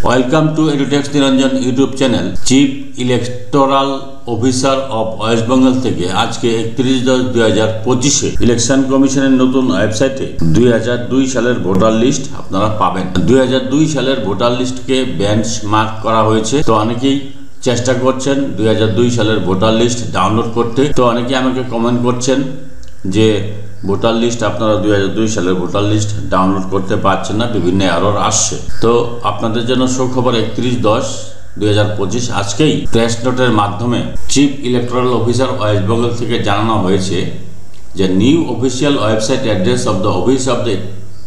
Welcome to এডুটেক্স Niranjan YouTube channel. Chief electoral officer of West Bengal থেকে আজকে 31/10/2025 election কমিশনের নতুন ওয়েবসাইটে 2002 সালের ভোটার লিস্ট আপনারা পাবেন। 2002 সালের ভোটার লিস্টকে বেঞ্চমার্ক করা হয়েছে। তো অনেকেই চেষ্টা করছেন 2002 সালের ভোটার লিস্ট ডাউনলোড করতে। তো অনেকে আমাকে কমেন্ট করছেন যে ভোটার লিস্ট আপনারা 2002 সালের ভোটার লিস্ট ডাউনলোড করতে পারছেন না, বিভিন্ন এরর আসছে। তো আপনাদের জন্য সুখবর 31/10/2025 আজকেই প্রেস নোটের মাধ্যমে chief electoral officer West Bengal থেকে জানানো হয়েছে যে new official website address of the office of the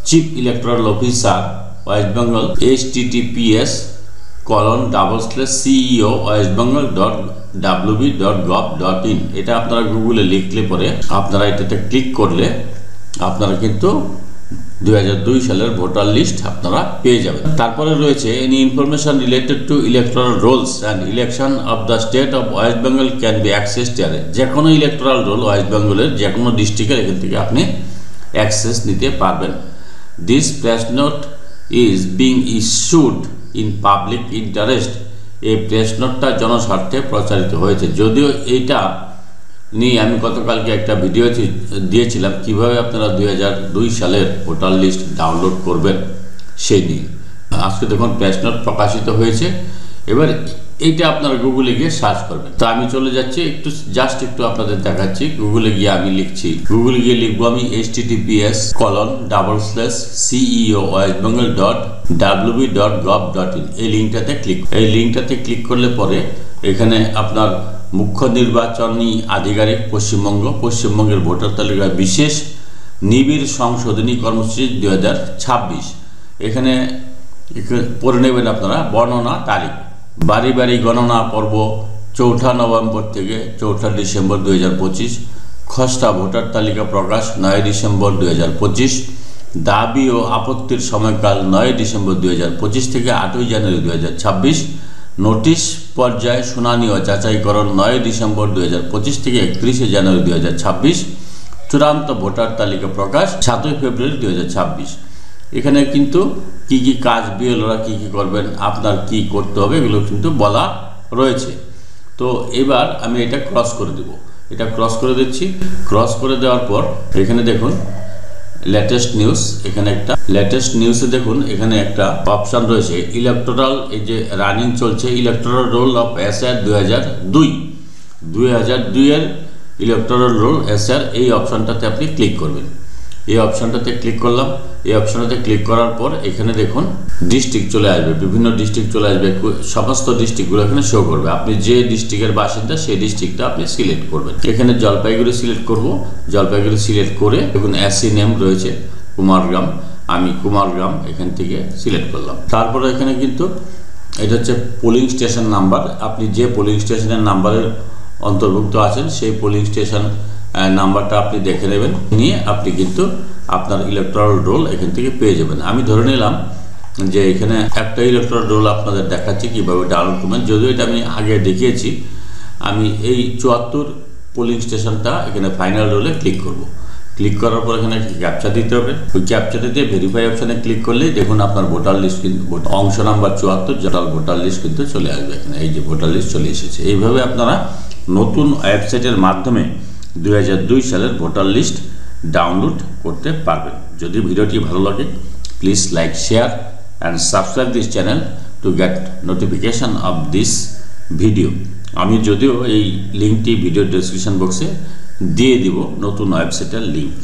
chief electoral officer West Bengal https://ceo.westbengal.wb.gov.in। এটা আপনারা গুগলে লিখলে পরে আপনারা এটাতে ক্লিক করলে আপনারা কিন্তু 2002 সালের ভোটার লিস্ট আপনারা পেয়ে যাবেন। তারপরে রয়েছে any information related to electoral roles and election of the state of West Bengal can be accessed here. যে কোনো ইলেকটোরাল রোল ওয়েস্ট বেঙ্গলের যে কোনো ডিস্ট্রিক্টের এখান থেকে আপনি অ্যাক্সেস নিতে পারবেন। This press note is being issued in public interest. এই প্রেস নোটটা জনস্বার্থে প্রচারিত হয়েছে। যদিও এইটা নিয়ে আমি গতকালকে একটা ভিডিও দিয়েছিলাম কিভাবে আপনারা 2002 সালের ভোটার লিস্ট ডাউনলোড করবেন সেই নিয়ে। আজকে দেখুন প্রেস নোট প্রকাশিত হয়েছে। এবার এইটা আপনারা গুগলে গিয়ে সার্চ করবেন। তো আমি চলে যাচ্ছি, একটু আপনাদের দেখাচ্ছি। গুগলে গিয়ে আমি লিখছি, গুগলে গিয়ে লিখবো আমি https://ceo.westbengal.wb.gov.in। এই লিঙ্কটাতে ক্লিক করলে পরে এখানে আপনার মুখ্য নির্বাচনী আধিকারিক পশ্চিমবঙ্গের ভোটার তালিকা বিশেষ নিবিড় সংশোধনী কর্মসূচি 2026 এখানে পড়ে নেবেন আপনারা। বর্ণনা তারিখ বাড়ি বাড়ি গণনা পর্ব 4 নভেম্বর থেকে 4 ডিসেম্বর 2025। খসড়া ভোটার তালিকা প্রকাশ 9 ডিসেম্বর 2025। দাবি ও আপত্তির সময়কাল 9 ডিসেম্বর 2025 থেকে 8 জানুয়ারি 2026। নোটিশ পর্যায়ে শুনানি ও যাচাইকরণ 9 ডিসেম্বর 2025 থেকে 31 জানুয়ারি 2026। চূড়ান্ত ভোটার তালিকা প্রকাশ 7 ফেব্রুয়ারি 2026। এখানে কিন্তু কি কি কাজ বিএলওরা কি করবেন, আপনার কি করতে হবে এগুলো কিন্তু বলা রয়েছে। তো এবার আমি এটা ক্রস করে দেব। এটা ক্রস করে দিচ্ছি। ক্রস করে দেওয়ার পর এখানে দেখুন লেটেস্ট নিউজ। এখানে একটা লেটেস্ট নিউজে দেখুন এখানে একটা অপশান রয়েছে ইলেকটোরাল, এই যে রানিং চলছে ইলেকটোরাল রোল অফ এসআর 2002 এর ইলেকটোরাল রোল এসআর। এই অপশানটাতে আপনি ক্লিক করবেন। এই অপশানটাতে ক্লিক করলাম। এই অপশানটাতে ক্লিক করার পর এখানে দেখুন ডিস্ট্রিক্ট চলে আসবে, বিভিন্ন ডিস্ট্রিক্ট চলে আসবে। সমস্ত ডিস্ট্রিক্টগুলো এখানে শো করবে। আপনি যে ডিস্ট্রিক্টের বাসিন্দা সেই ডিস্ট্রিক্টটা আপনি সিলেক্ট করবেন। এখানে জলপাইগুড়ি সিলেক্ট করব। জলপাইগুড়ি সিলেক্ট করে দেখুন এসসি নেম রয়েছে কুমারগ্রাম, আমি কুমারগ্রাম এখান থেকে সিলেক্ট করলাম। তারপরে এখানে কিন্তু এটা হচ্ছে পোলিং স্টেশন নাম্বার। আপনি যে পোলিং স্টেশনের নাম্বারের অন্তর্ভুক্ত আছেন সেই পোলিং স্টেশন নাম্বারটা আপনি দেখে নেবেন, নিয়ে আপনি কিন্তু আপনার ইলেকটোরাল রোল এখান থেকে পেয়ে যাবেন। আমি ধরে নিলাম যে এখানে একটা ইলেকটোরাল রোল আপনাদের দেখাচ্ছি কীভাবে ডাউনলোড করবেন। যদিও এটা আমি আগে দেখিয়েছি। আমি এই 74 পোলিং স্টেশনটা এখানে ফাইনাল রোলে ক্লিক করব। ক্লিক করার পর এখানে ক্যাপচা দিতে হবে। ওই ক্যাপচাটা দিয়ে ভেরিফাই অপশানে ক্লিক করলেই দেখুন আপনার ভোটার লিস্ট কিন্তু অংশ নাম্বার 74 যেটা ভোটার লিস্ট কিন্তু চলে আসবে। এখানে এই যে ভোটার লিস্ট চলে এসেছে। এইভাবে আপনারা নতুন ওয়েবসাইটের মাধ্যমে 2002 সালের ভোটার লিস্ট ডাউনলোড করতে পারবেন। যদি ভিডিওটি ভালো লাগে please like, share and subscribe this channel to get notification of this video. আমি যদিও এই লিঙ্কটি ভিডিও ডেসক্রিপশন বক্সে দিয়ে দিব নতুন ওয়েবসাইটের লিঙ্ক।